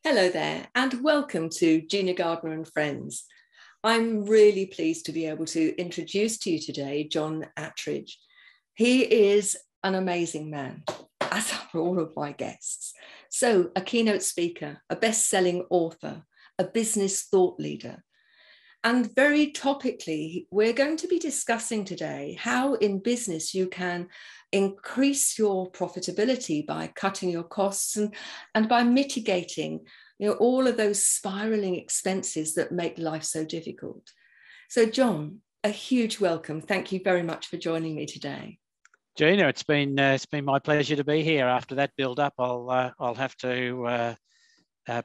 Hello there, and welcome to Gina Gardiner and Friends. I'm really pleased to be able to introduce to you today John Attridge. He is an amazing man, as are all of my guests. So, a keynote speaker, a best-selling author, a business thought leader. And very topically, we're going to be discussing today how in business you can increase your profitability by cutting your costs and by mitigating all of those spiraling expenses that make life so difficult. So John, a huge welcome. Thank you very much for joining me today. Gina, it's been my pleasure to be here. After that build-up, I'll have to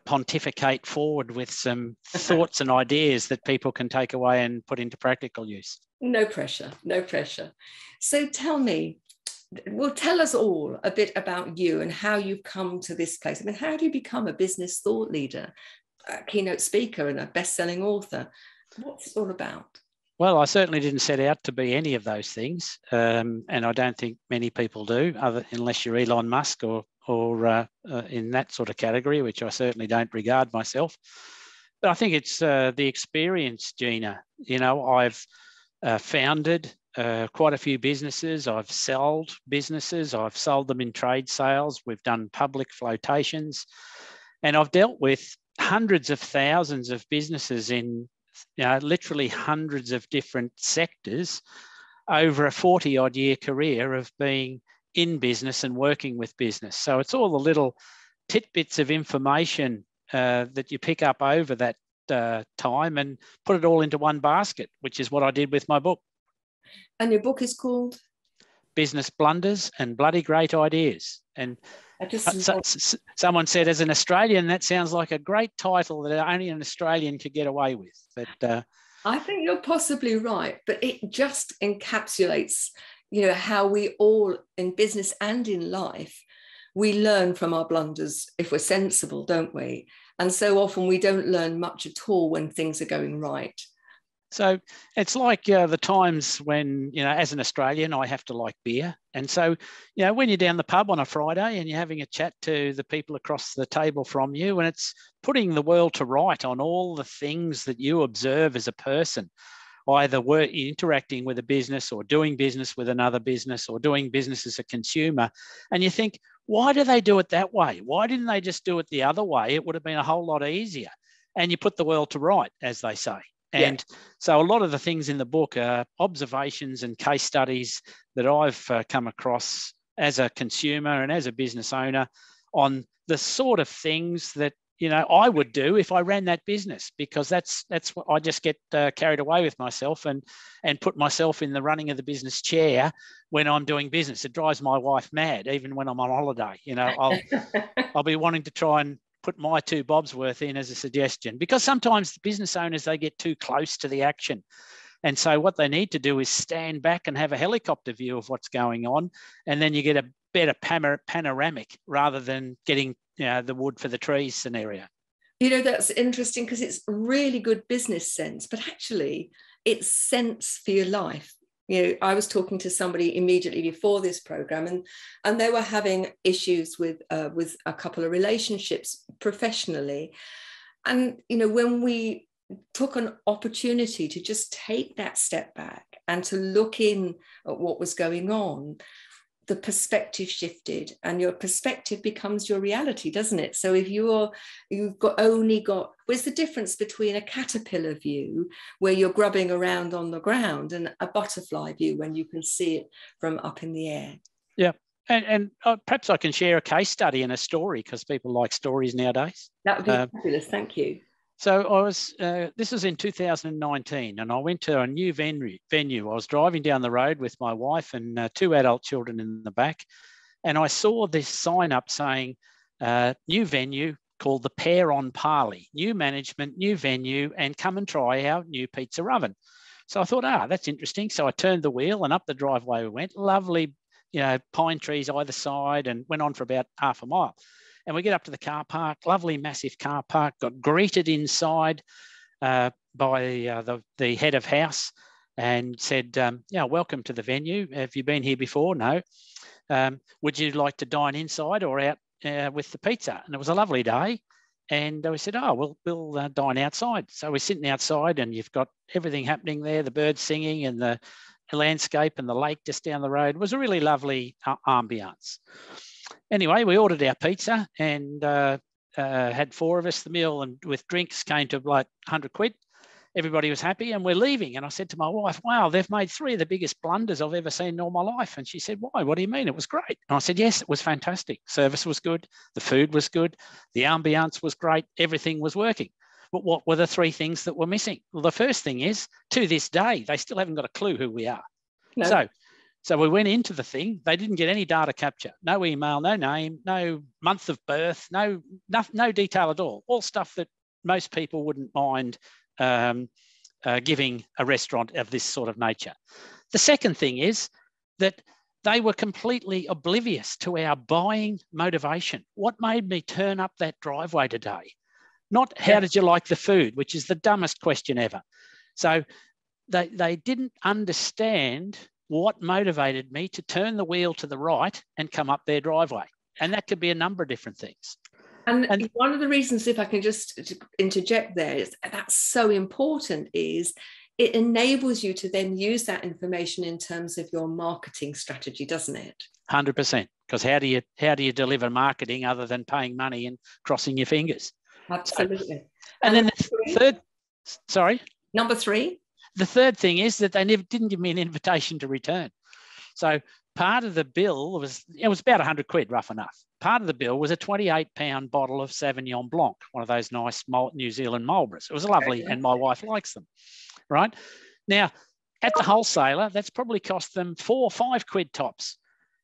pontificate forward with some thoughts and ideas that people can take away and put into practical use. No pressure, no pressure. So tell us all a bit about you and how you've come to this place. I mean, how do you become a business thought leader, a keynote speaker and a best-selling author? What's it all about? Well, I certainly didn't set out to be any of those things. And I don't think many people do, unless you're Elon Musk or in that sort of category, which I certainly don't regard myself. But I think it's the experience, Gina. You know, I've founded quite a few businesses. I've sold businesses. I've sold them in trade sales. We've done public flotations. And I've dealt with hundreds of thousands of businesses in literally hundreds of different sectors over a 40-odd year career of being in business and working with business. So it's all the little tidbits of information that you pick up over that time and put it all into one basket, which is what I did with my book. And your book is called? Business Blunders and Bloody Great Ideas. And someone said, as an Australian, that sounds like a great title that only an Australian could get away with. But I think you're possibly right, but it just encapsulates how we all in business and in life, we learn from our blunders if we're sensible, don't we? And so often we don't learn much at all when things are going right. So it's like the times when, as an Australian, I have to like beer. And so, when you're down the pub on a Friday and you're having a chat to the people across the table from you, and it's putting the world to right on all the things that you observe as a person, either interacting with a business or doing business with another business or doing business as a consumer. And you think, why do they do it that way? Why didn't they just do it the other way? It would have been a whole lot easier. And you put the world to right, as they say. And so a lot of the things in the book are observations and case studies that I've come across as a consumer and as a business owner on the sort of things that I would do if I ran that business, because that's what I just get carried away with myself and put myself in the running of the business chair when I'm doing business. It drives my wife mad, even when I'm on holiday. I'll be wanting to try and put my 2 bobs worth in as a suggestion, because sometimes the business owners, they get too close to the action. And so what they need to do is stand back and have a helicopter view of what's going on. And then you get a better panoramic rather than getting the wood for the trees scenario. That's interesting, because it's really good business sense, but actually it's sense for your life. I was talking to somebody immediately before this program, and they were having issues with a couple of relationships professionally. And, when we took an opportunity to just take that step back and to look in at what was going on, the perspective shifted, and your perspective becomes your reality, doesn't it? So if where's the difference between a caterpillar view where you're grubbing around on the ground and a butterfly view when you can see it from up in the air? Yeah. And perhaps I can share a case study and a story, because people like stories nowadays. That would be fabulous. Thank you. So this was in 2019, and I went to a new venue. I was driving down the road with my wife and 2 adult children in the back, and I saw this sign up saying, new venue called the Pear on Parley, new management, new venue, and come and try our new pizza oven. So I thought, that's interesting. So I turned the wheel and up the driveway we went. Lovely, pine trees either side, and went on for about half a mile. And we get up to the car park, lovely massive car park, got greeted inside by the head of house, and said, welcome to the venue. Have you been here before? No. Would you like to dine inside or out with the pizza? And it was a lovely day. And we said, oh, we'll dine outside. So we're sitting outside and you've got everything happening there, the birds singing and the landscape and the lake just down the road. It was a really lovely ambience. Anyway, we ordered our pizza and had 4 of us. The meal and with drinks came to like 100 quid. Everybody was happy and we're leaving. And I said to my wife, wow, they've made 3 of the biggest blunders I've ever seen in all my life. And she said, why? What do you mean? It was great. And I said, yes, it was fantastic. Service was good. The food was good. The ambience was great. Everything was working. But what were the 3 things that were missing? Well, the first thing is, to this day, they still haven't got a clue who we are. No. So we went into the thing. They didn't get any data capture, no email, no name, no month of birth, no detail at all. All stuff that most people wouldn't mind giving a restaurant of this sort of nature. The second thing is that they were completely oblivious to our buying motivation. What made me turn up that driveway today? Not how did you like the food, which is the dumbest question ever. So they didn't understand what motivated me to turn the wheel to the right and come up their driveway. And that could be a number of different things. And one of the reasons, if I can just interject there, is that's so important, is it enables you to then use that information in terms of your marketing strategy, doesn't it? 100%. Because how do you deliver marketing other than paying money and crossing your fingers? Absolutely. So, and then the third, sorry? Number 3? The third thing is that they didn't give me an invitation to return. So part of the bill was about 100 quid, rough enough. Part of the bill was a 28-pound bottle of Sauvignon Blanc, one of those nice New Zealand Marlboros. It was lovely, and my wife likes them, right? Now, at the wholesaler, that's probably cost them 4 or 5 quid tops.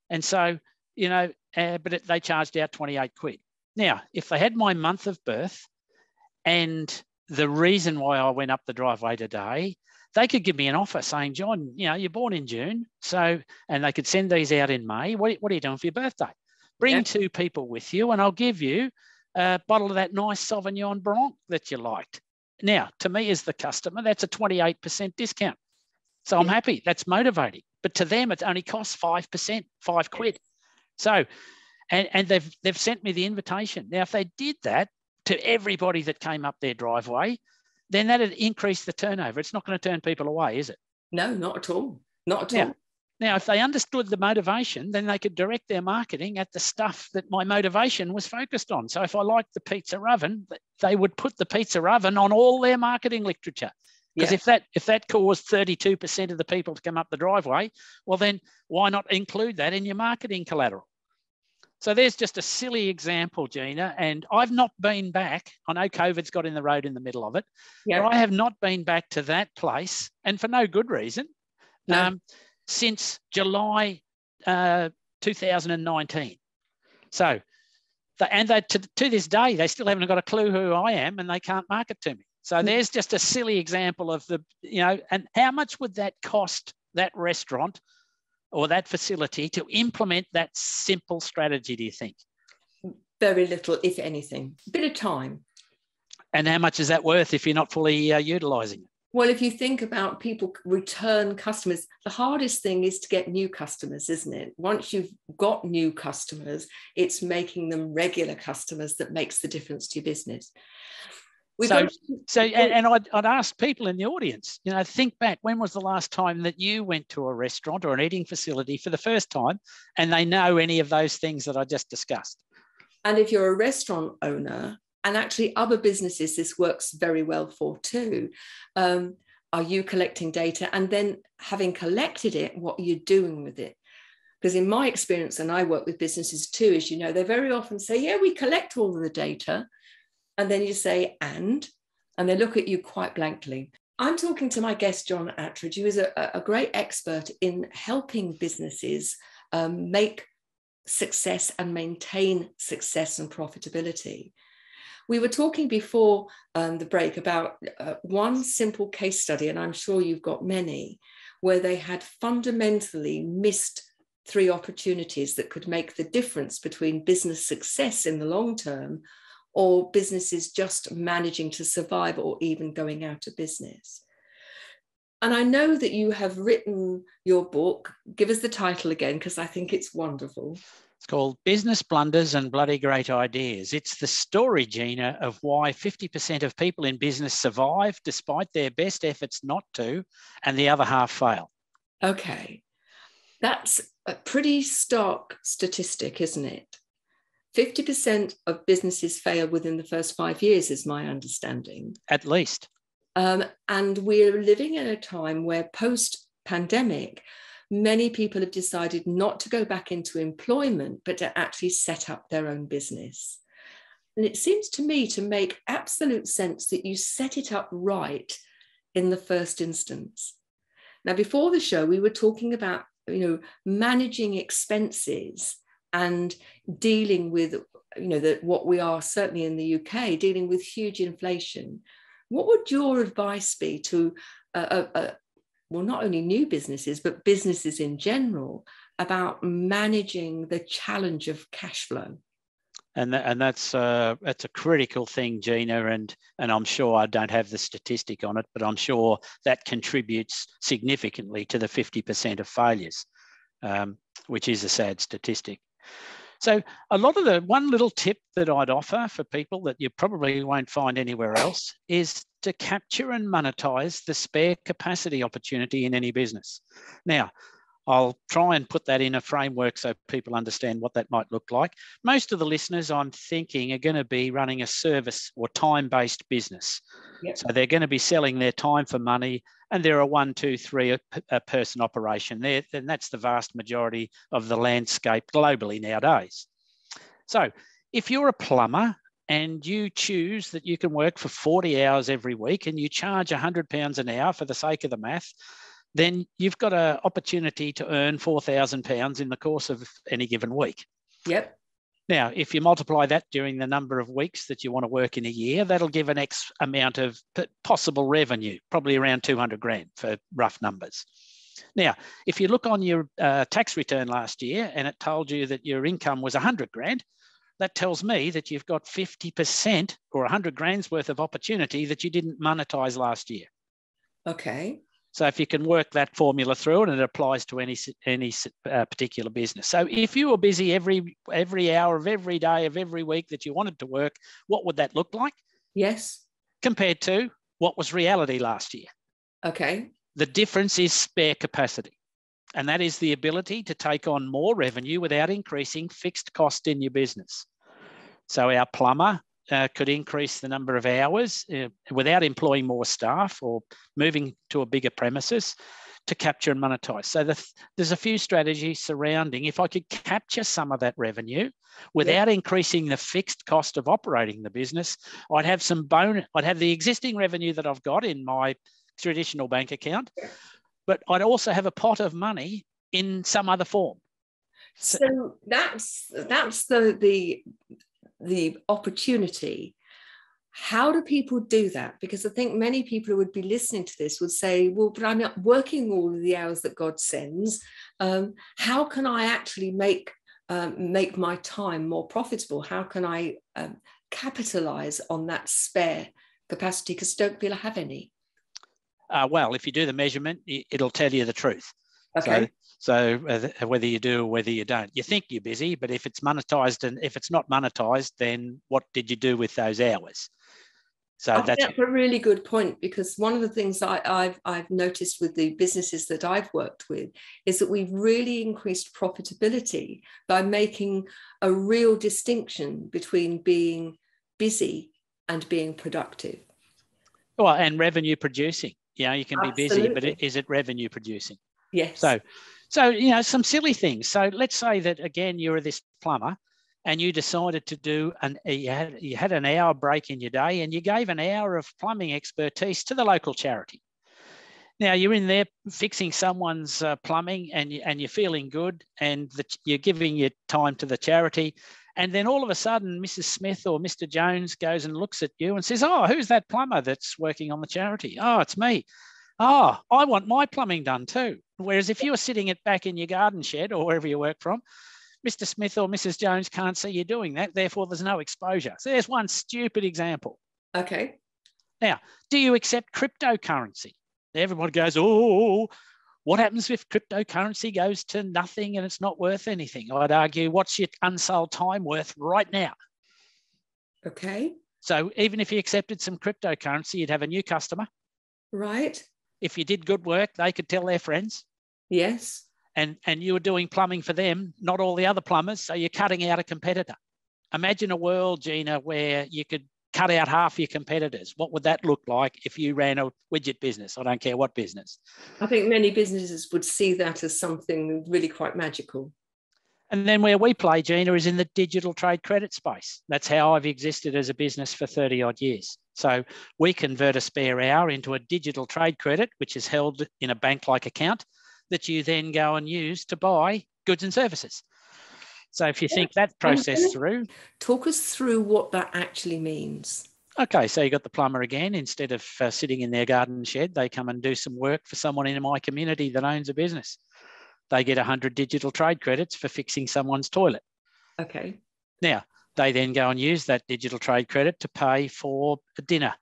And so, but they charged out 28 quid. Now, if they had my month of birth and the reason why I went up the driveway today, they could give me an offer saying, John, you're born in June, and they could send these out in May. What are you doing for your birthday? Bring 2 people with you and I'll give you a bottle of that nice Sauvignon Blanc that you liked. Now, to me as the customer, that's a 28% discount. So I'm happy. That's motivating. But to them, it only costs 5%, 5 quid. So, and they've sent me the invitation. Now, if they did that to everybody that came up their driveway, then that'd increase the turnover. It's not going to turn people away, is it? No, not at all. Not at all. Now, if they understood the motivation, then they could direct their marketing at the stuff that my motivation was focused on. So if I liked the pizza oven, they would put the pizza oven on all their marketing literature. Because if that caused 32% of the people to come up the driveway, well, then why not include that in your marketing collateral? So there's just a silly example, Gina, and I've not been back. I know COVID's got in the road in the middle of it, but I have not been back to that place, and for no good reason, since July 2019. So, to this day, they still haven't got a clue who I am, and they can't market to me. So there's just a silly example of and how much would that cost that restaurant or that facility to implement that simple strategy, do you think? Very little, if anything. A bit of time. And how much is that worth if you're not fully utilising it? Well, if you think about people, return customers, the hardest thing is to get new customers, isn't it? Once you've got new customers, it's making them regular customers that makes the difference to your business. And I'd ask people in the audience, think back, when was the last time that you went to a restaurant or an eating facility for the first time and they know any of those things that I just discussed? And if you're a restaurant owner, and actually other businesses this works very well for too, are you collecting data? And then having collected it, what are you doing with it? Because in my experience, and I work with businesses too, as you know, they very often say, we collect all of the data. And then you say, and they look at you quite blankly. I'm talking to my guest, John Attridge, who is a great expert in helping businesses make success and maintain success and profitability. We were talking before the break about one simple case study, and I'm sure you've got many, where they had fundamentally missed 3 opportunities that could make the difference between business success in the long term or businesses just managing to survive or even going out of business. And I know that you have written your book. Give us the title again, because I think it's wonderful. It's called Business Blunders and Bloody Great Ideas. It's the story, Gina, of why 50% of people in business survive despite their best efforts not to, and the other half fail. Okay. That's a pretty stark statistic, isn't it? 50% of businesses fail within the first 5 years, is my understanding. At least. And we're living in a time where post-pandemic, many people have decided not to go back into employment, but to actually set up their own business. And it seems to me to make absolute sense that you set it up right in the first instance. Now, before the show, we were talking about, managing expenses and dealing with, what we are certainly in the UK, dealing with huge inflation. What would your advice be to, not only new businesses, but businesses in general, about managing the challenge of cash flow? And that's a critical thing, Gina, and I'm sure I don't have the statistic on it, but I'm sure that contributes significantly to the 50% of failures, which is a sad statistic. So one little tip that I'd offer for people that you probably won't find anywhere else is to capture and monetize the spare capacity opportunity in any business. Now, I'll try and put that in a framework so people understand what that might look like. Most of the listeners, I'm thinking, are going to be running a service or time-based business. Yep. So they're going to be selling their time for money, and they're a 1, 2, 3 person operation there, and that's the vast majority of the landscape globally nowadays. So if you're a plumber and you choose that you can work for 40 hours every week and you charge £100 an hour for the sake of the math, then you've got an opportunity to earn £4,000 in the course of any given week. Yep. Now, if you multiply that during the number of weeks that you want to work in a year, that'll give an X amount of possible revenue, probably around 200 grand for rough numbers. Now, if you look on your tax return last year and it told you that your income was 100 grand, that tells me that you've got 50% or 100 grand's worth of opportunity that you didn't monetize last year. Okay. So if you can work that formula through, and it applies to any particular business. So if you were busy every hour of every day of every week that you wanted to work, what would that look like? Yes. Compared to what was reality last year. Okay. The difference is spare capacity. And that is the ability to take on more revenue without increasing fixed cost in your business. So our plumber could increase the number of hours without employing more staff or moving to a bigger premises to capture and monetize. So there's a few strategies surrounding, if I could capture some of that revenue without increasing the fixed cost of operating the business, I'd have I'd have the existing revenue that I've got in my traditional bank account, but I'd also have a pot of money in some other form. So that's the opportunity. How do people do that? Because I think many people who would be listening to this would say, well, but I'm not working all of the hours that God sends. How can I actually make my time more profitable? How can I capitalize on that spare capacity? Because I don't feel I have any. Well, if you do the measurement, it'll tell you the truth. Okay. So whether you do or whether you don't, you think you're busy, but if it's monetized and if it's not monetized, then what did you do with those hours? So that's a really good point, because one of the things I've noticed with the businesses that I've worked with is that we've really increased profitability by making a real distinction between being busy and being productive. Well, and revenue producing. You can be busy, but is it revenue producing? Yes. So some silly things. So let's say that, again, you're this plumber and you decided to do you had an hour break in your day and you gave an hour of plumbing expertise to the local charity. Now you're in there fixing someone's plumbing and you're feeling good, and you're giving your time to the charity. And then all of a sudden, Mrs. Smith or Mr. Jones goes and looks at you and says, oh, who's that plumber that's working on the charity? Oh, it's me. Oh, I want my plumbing done too. Whereas if you were sitting it back in your garden shed or wherever you work from, Mr. Smith or Mrs. Jones can't see you doing that. Therefore, there's no exposure. So there's one stupid example. Okay. Now, do you accept cryptocurrency? Everybody goes, oh, What happens if cryptocurrency goes to nothing and it's not worth anything? I'd argue, what's your unsold time worth right now? Okay. So even if you accepted some cryptocurrency, you'd have a new customer. Right. If you did good work, they could tell their friends. Yes. And you were doing plumbing for them, not all the other plumbers. So you're cutting out a competitor. Imagine a world, Gina, where you could cut out half your competitors. What would that look like if you ran a widget business? I don't care what business. I think many businesses would see that as something really quite magical. And then where we play, Gina, is in the digital trade credit space. That's how I've existed as a business for 30 odd years. So we convert a spare hour into a digital trade credit, which is held in a bank-like account that you then go and use to buy goods and services. So if you think that process through. Talk us through what that actually means. Okay, so you got the plumber again. Instead of sitting in their garden shed, they come and do some work for someone in my community that owns a business. They get 100 digital trade credits for fixing someone's toilet. Okay. Now, they then go and use that digital trade credit to pay for a dinner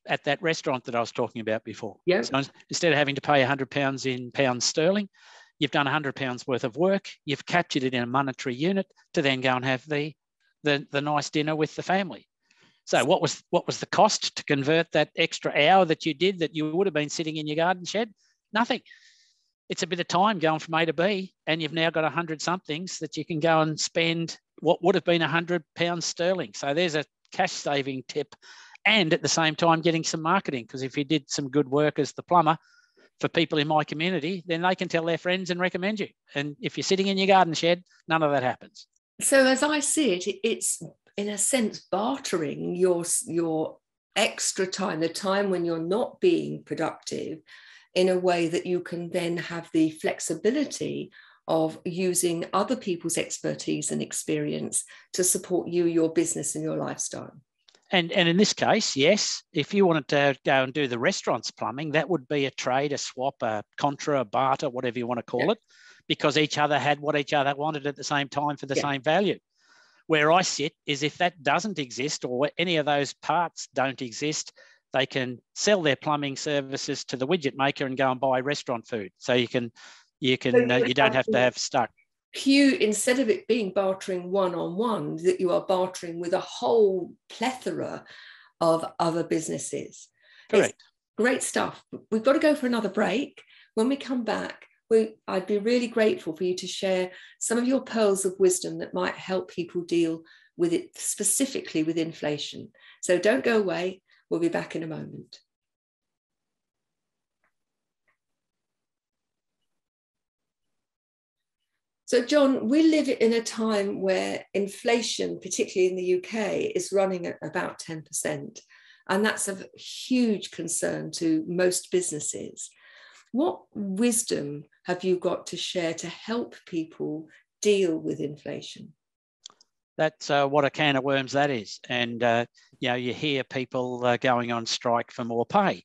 at that restaurant that I was talking about before. Yep. So instead of having to pay £100 in pounds sterling, you've done £100 worth of work, you've captured it in a monetary unit to then go and have the nice dinner with the family. So what was the cost to convert that extra hour that you did that you would have been sitting in your garden shed? Nothing. It's a bit of time going from A to B, and you've now got 100 somethings that you can go and spend what would have been £100 sterling. So there's a cash saving tip, and at the same time getting some marketing, because if you did some good work as the plumber for people in my community, then they can tell their friends and recommend you. And if you're sitting in your garden shed, none of that happens. So as I see it, it's in a sense bartering your extra time, the time when you're not being productive, in a way that you can then have the flexibility of using other people's expertise and experience to support you, your business and your lifestyle. And in this case, yes, if you wanted to go and do the restaurant's plumbing, that would be a trade, a swap, a contra, a barter, whatever you want to call it, because each other had what each other wanted at the same time for the same value. Where I sit is if that doesn't exist or any of those parts don't exist, they can sell their plumbing services to the widget maker and go and buy restaurant food. So you don't have to have stuck. Instead of it being bartering one-on-one, that you are bartering with a whole plethora of other businesses. Correct. It's great stuff. We've got to go for another break. When we come back, I'd be really grateful for you to share some of your pearls of wisdom that might help people deal with it, specifically with inflation. So don't go away. We'll be back in a moment. So, John, we live in a time where inflation, particularly in the UK, is running at about 10%. And that's a huge concern to most businesses. What wisdom have you got to share to help people deal with inflation? That's what a can of worms that is. And, you hear people going on strike for more pay.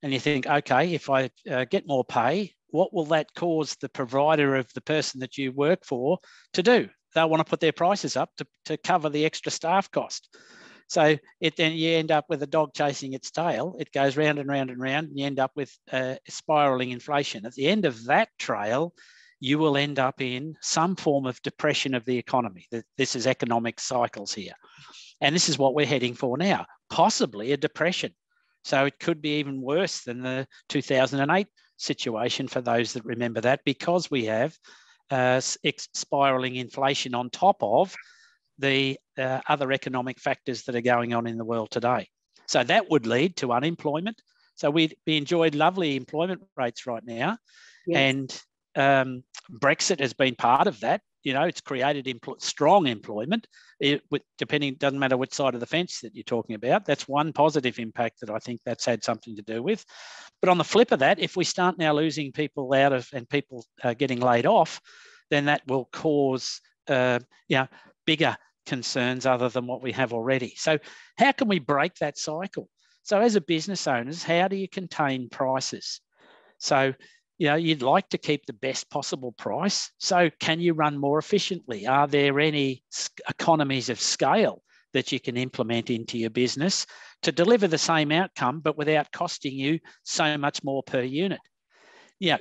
And you think, okay, if I get more pay, what will that cause the provider of the person that you work for to do? They'll want to put their prices up to cover the extra staff cost. So then you end up with a dog chasing its tail. It goes round and round and round, and you end up with spiraling inflation. At the end of that trail, you will end up in some form of depression of the economy. This is economic cycles here. And this is what we're heading for now, possibly a depression. So it could be even worse than the 2008 situation for those that remember that, because we have spiraling inflation on top of the other economic factors that are going on in the world today. So that would lead to unemployment. So we enjoyed lovely employment rates right now. Yes. And Brexit has been part of that. It's created strong employment. Doesn't matter which side of the fence that you're talking about. That's one positive impact that I think that's had something to do with. But on the flip of that, if we start now losing people out of and people getting laid off, then that will cause bigger concerns other than what we have already. So how can we break that cycle? So as a business owners, how do you contain prices? So you'd like to keep the best possible price. So can you run more efficiently? Are there any economies of scale that you can implement into your business to deliver the same outcome, but without costing you so much more per unit?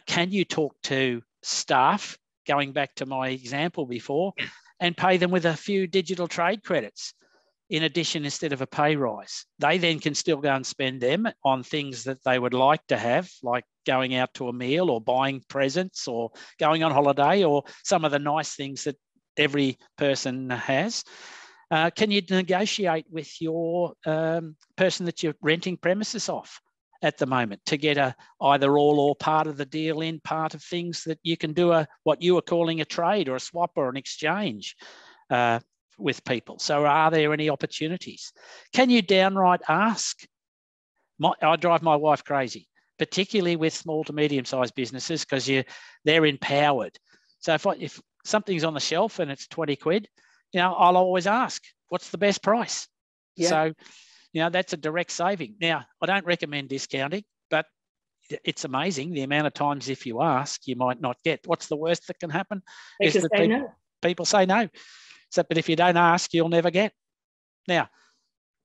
can you talk to staff, going back to my example before, and pay them with a few digital trade credits in addition instead of a pay rise? They then can still go and spend them on things that they would like to have, like going out to a meal or buying presents or going on holiday or some of the nice things that every person has. Can you negotiate with your person that you're renting premises off at the moment to get a either all or part of the deal in, part of things that you can do what you were calling a trade or a swap or an exchange with people? So are there any opportunities? Can you downright ask? I drive my wife crazy, particularly with small to medium-sized businesses, because they're empowered. So if something's on the shelf and it's 20 quid, I'll always ask, what's the best price? Yeah. So, that's a direct saving. Now, I don't recommend discounting, but it's amazing the amount of times if you ask, you might not get. What's the worst that can happen? People say no. So, but if you don't ask, you'll never get. Now,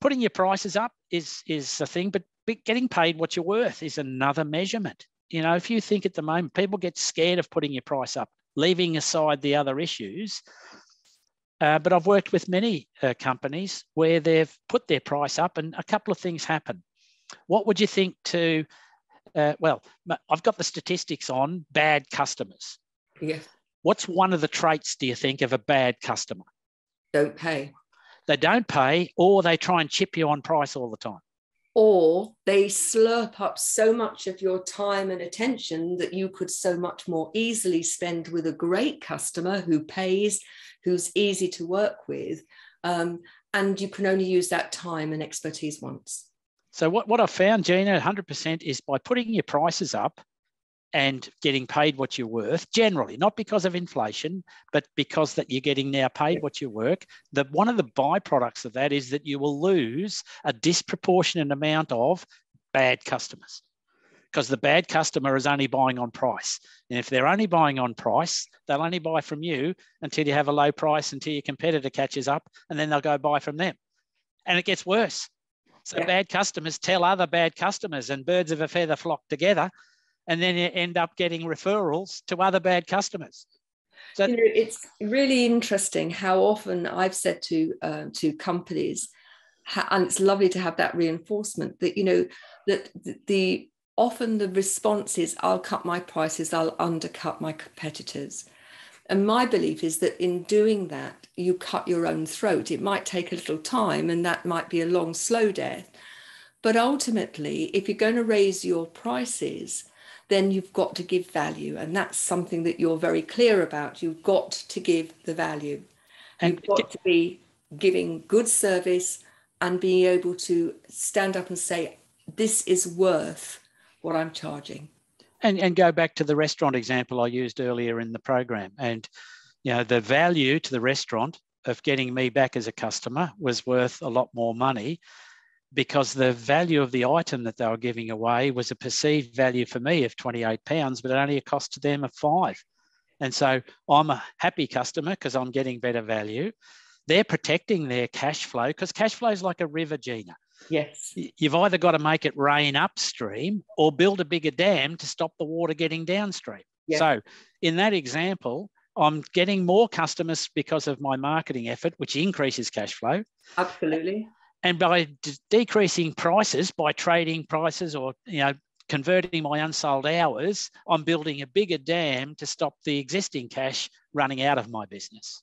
putting your prices up is a thing, but getting paid what you're worth is another measurement. If you think at the moment, people get scared of putting your price up, leaving aside the other issues. But I've worked with many companies where they've put their price up and a couple of things happen. What would you think I've got the statistics on bad customers. Yeah. What's one of the traits, do you think, of a bad customer? Don't pay. They don't pay, or they try and chip you on price all the time. Or they slurp up so much of your time and attention that you could so much more easily spend with a great customer who pays, who's easy to work with, and you can only use that time and expertise once. So what I've found, Gina, 100% is by putting your prices up and getting paid what you're worth, generally, not because of inflation, but because that you're getting now paid what you work. One of the byproducts of that is that you will lose a disproportionate amount of bad customers, because the bad customer is only buying on price. And if they're only buying on price, they'll only buy from you until you have a low price, until your competitor catches up, and then they'll go buy from them. And it gets worse. So bad customers tell other bad customers, and birds of a feather flock together. And then you end up getting referrals to other bad customers. So, it's really interesting how often I've said to companies, and it's lovely to have that reinforcement that, that often the response is, I'll cut my prices, I'll undercut my competitors. And my belief is that in doing that, you cut your own throat. It might take a little time, and that might be a long, slow death. But ultimately, if you're going to raise your prices, then you've got to give value. And that's something that you're very clear about. You've got to give the value. You've got to be giving good service and being able to stand up and say, this is worth what I'm charging. And go back to the restaurant example I used earlier in the program. And, the value to the restaurant of getting me back as a customer was worth a lot more money, because the value of the item that they were giving away was a perceived value for me of £28, but only a cost to them of £5. And so I'm a happy customer because I'm getting better value. They're protecting their cash flow, because cash flow is like a river, Gina. Yes. You've either got to make it rain upstream or build a bigger dam to stop the water getting downstream. Yes. So in that example, I'm getting more customers because of my marketing effort, which increases cash flow. Absolutely. And by decreasing prices, by trading prices or, converting my unsold hours, I'm building a bigger dam to stop the existing cash running out of my business.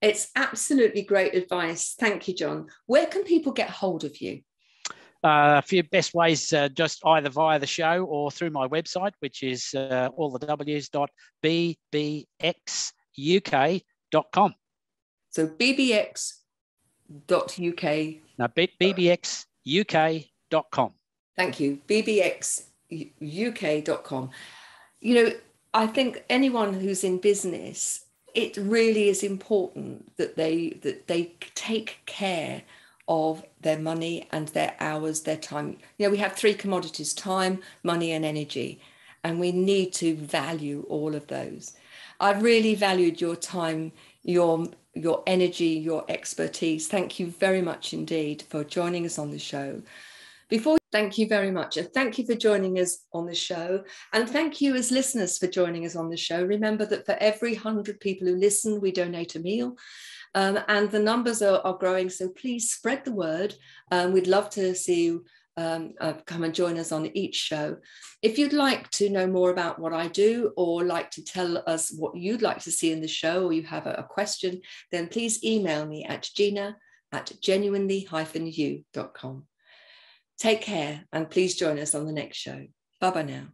It's absolutely great advice. Thank you, John. Where can people get hold of you? A few best ways, just either via the show or through my website, which is all the w's.bbxuk.com. So bbx.uk. No, bbxuk.com. Thank you. bbxuk.com. I think anyone who's in business, it really is important that they take care of their money and their hours, their time. We have three commodities: time, money, and energy, and we need to value all of those. I've really valued your time, your energy, your expertise. Thank you very much indeed for joining us on the show. Before Thank you very much. And thank you for joining us on the show. And thank you as listeners for joining us on the show. Remember that for every 100 people who listen, we donate a meal. And the numbers are growing. So please spread the word. We'd love to see you come and join us on each show. If you'd like to know more about what I do, or like to tell us what you'd like to see in the show, or you have a question, then please email me at gina@genuinely-you.com. Take care, and please join us on the next show. Bye-bye now.